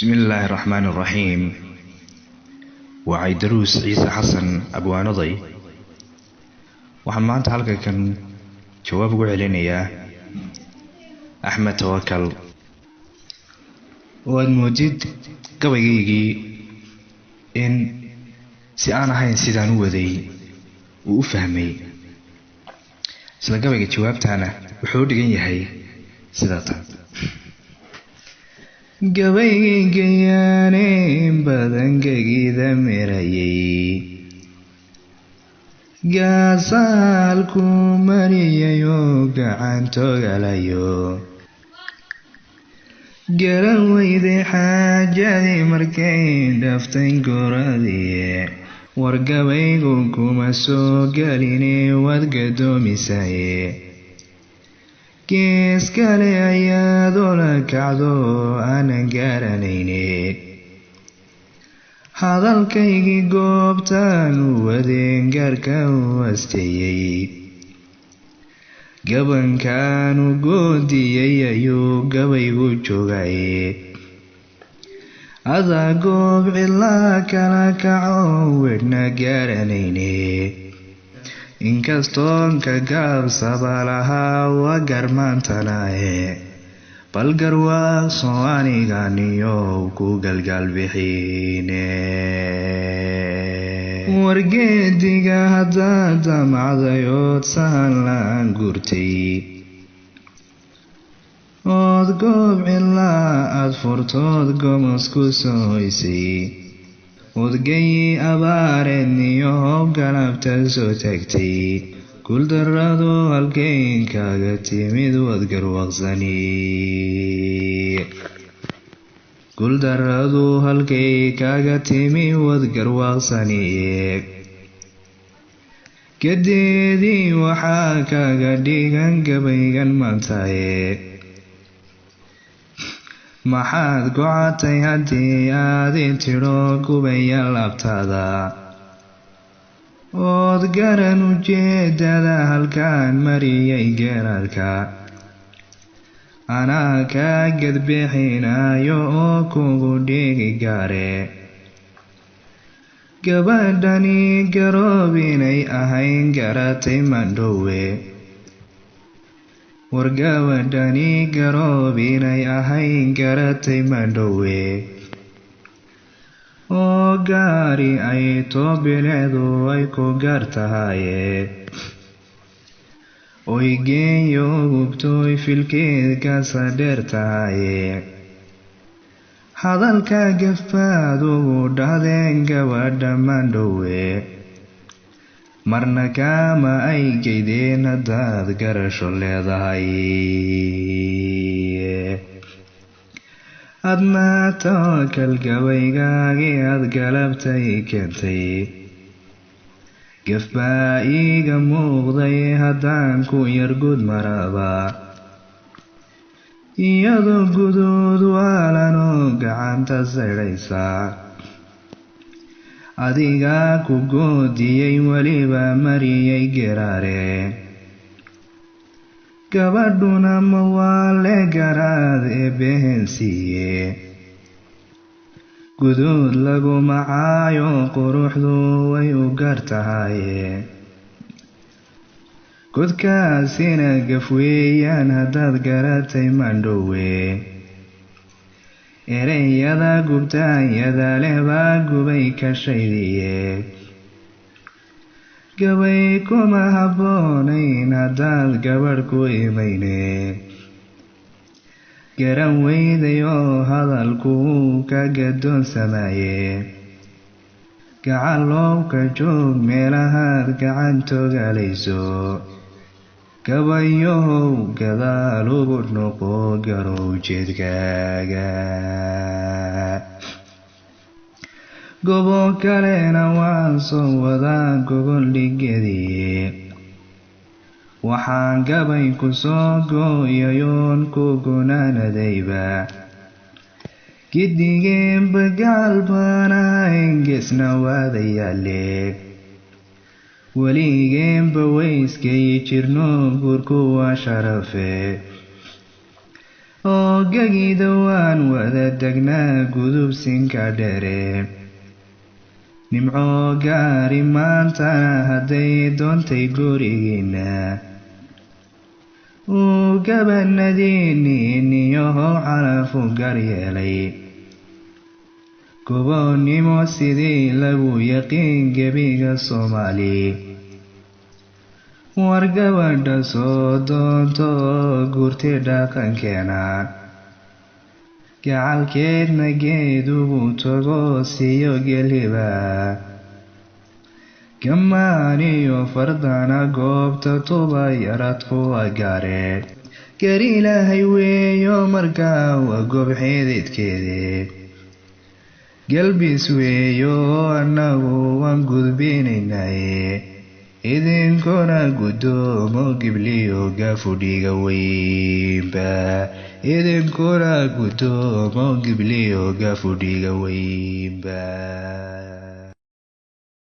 بسم الله الرحمن الرحيم. وعيدروس عيسى حسن أبو نضي وحمانت حلقة كان جواب علينا أحمد توكل والموجود قبيجي إن سأنا هاي سيدان وذي وأفهمي سلا قبيجي جوابتنا وحود جيني هاي سيداتا gabaygayaane badankagiida mirayay gaasaalku mariyayoo gacantogalayo garan weyday xaajadii markay dhaftay goradii war gabaygu kuma soo galine waad gadoomisaye gees kale ayaad ola kacdo aanan garanayne hadalkaygii goobtaan u wadeen gaarka u asteeyey gabankaanu goodiyey ayuu gabaygu joogaye adaa goob cidlaa kala kaco wedhna garanayne inkastoon ka gaabsaba lahaa waa garmaantanae bal garwaaqso aniganiyow ku galgaalbixiine wargeediga haddaad damacdayood sahan la-aan gurtay ood goob cidlaa aad furtood gomos ku soo hoysay odgayi abaareedniyo hoob galabta soo tagtay guuldarradu halkay kaaga timid waad garwaaqsani guuldarradu halkay kaaga timi waad garwaaqsani gadeedii waxaa kaaga dhigan gabaygan maantaye maxaad gocatay haddii aad i tidho gubaya laabtaada ood garan ujeedada halkaan mariyay geerarka anaa kaa gadbixinayo oo kugu dhigi gaare gabadhani garoob inay ahayn garatay mandhowe war gabadhani garoob inay ahayn garatay mandhowe oo gaari ay toobileedu ay ku gaar tahaye oy geenyo gubtoy filkeedkaasa dheer tahaye hadalka gafaad ugu dhahdeen gabadha mandhowe marna kaama ay geydeen haddaad garasho leedahay adna tawakal gabaygaagii aad galabtay keentay gaf baa iiga muuqday haddaan ku yar gud maraba iyadoo guduud waalanoo gacanta saydhaysa adigaa ku goodiyey weliba mariyay geraare gabadhuna ma waa le garaad ee behensiiye guduud lagu macaayo quruxdu way u gaar tahaye godkaasina gaf weeyaan haddaad garatay mandhowe ereyada gubtaanyada leh baa gubay ka shaydiye gabay kuma habboonayn haddaad gabadh ku imayne garan weyday oo hadalku ka gadoonsamaye gacalow ka joog meelahaad gacantogalayso gabayow gadaal ugu noqo garow jeedkaaga gobo kalena waan soo wadaa gogol dhigadiye waxaan gabay ku soo gooyayoon ku gunaanadayba gidigeenba gacal baanahayn geesna waadayaale weligeenba wayskayi jirno guurku waa sharafe oo gagida waan wada degnaa gudubsinka dheere nimco gaari maantana hadday doontay gurigiinna uu gabanadiinniiniyoho calafu garyeelay gobonnimo sidii lagu yaqiin gebiga Soomaali war gabadha soo doonto guurtay dhaqankeena gacalkeedna geedugu tago siiyo geliba gamaaniyo fardana goobta tuba yaradku agaare gari ilaahay weeyo markaa waa goob xeedidkeede galbis weeyo annagu waan gudbinaynaaye idinkuna gudoomo gibliyo gafudhiga weynba idinkuna gudoomo gibliyo gafudhiga weynba